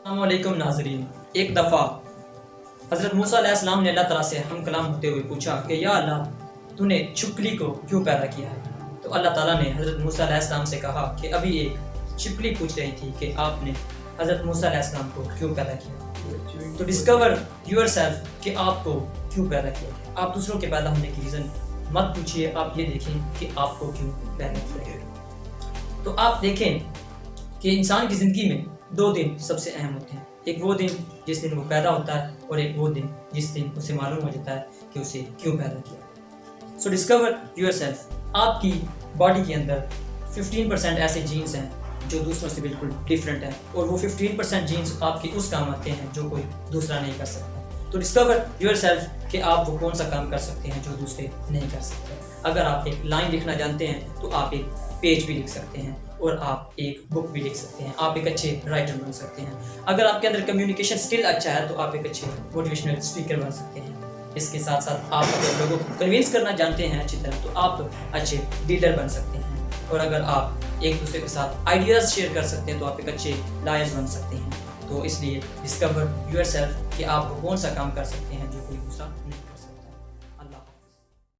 السلام علیکم ناظرین، ایک دفعہ حضرت موسیٰ علیہ السلام نے اللہ تعالیٰ سے ہم کلام ہوتے ہوئے پوچھا کہ یا اللہ تو نے چھپکلی کو کیوں پیدا کیا ہے؟ تو اللہ تعالیٰ نے حضرت موسیٰ علیہ السلام سے کہا کہ ابھی ایک چھپکلی پوچھ رہی تھی کہ آپ نے حضرت موسیٰ علیہ السلام کو کیوں پیدا کیا؟ تو ڈسکور یور سیلف کہ آپ کو کیوں پیدا کیا. آپ دوسروں کے پیدا ہونے کی ریزن مت پوچھیے، آپ یہ دیکھیں کہ آپ کو کیوں پیدا کیا گیا. تو آپ دیکھیں کہ انسان کی زندگی میں 2 دن سب سے اہم ہوتے ہیں. ایک وہ دن جس دن وہ پیدا ہوتا ہے اور ایک وہ دن جس دن اسے معلوم ہو جاتا ہے کہ اسے کیوں پیدا کیا. سو ڈسکور یور سیلف. آپ کی باڈی کے اندر 15% ایسے جینز ہیں جو دوسروں سے بالکل ڈیفرنٹ ہیں، اور وہ 15% جینز آپ کے اس کام آتے ہیں جو کوئی دوسرا نہیں کر سکتا. تو ڈسکور یور سیلف کہ آپ وہ کون سا کام کر سکتے ہیں جو دوسرے نہیں کر سکتے. اگر آپ ایک لائن لکھنا جانتے ہیں تو آپ ایک پیج بھی لکھ سکتے ہیں اور آپ ایک بک بھی لکھ سکتے ہیں. آپ ایک اچھے رائٹر بن سکتے ہیں. اگر آپ کے اندر کمیونیکیشن سکل اچھا ہے تو آپ ایک اچھے موٹیویشنل اسپیکر بن سکتے ہیں. اس کے ساتھ ساتھ آپ اگر لوگوں کو کنوینس کرنا جانتے ہیں اچھی طرح تو آپ اچھے لیڈر بن سکتے ہیں. اور اگر آپ ایک دوسرے کے ساتھ آئیڈیاز شیئر کر سکتے ہیں تو آپ ایک اچھے لائرز بن سکتے ہیں. تو اس لیے ڈسکور یور سیلف کہ آپ کون سا کام کر سکتے ہیں جو کوئی دوسرا نہیں.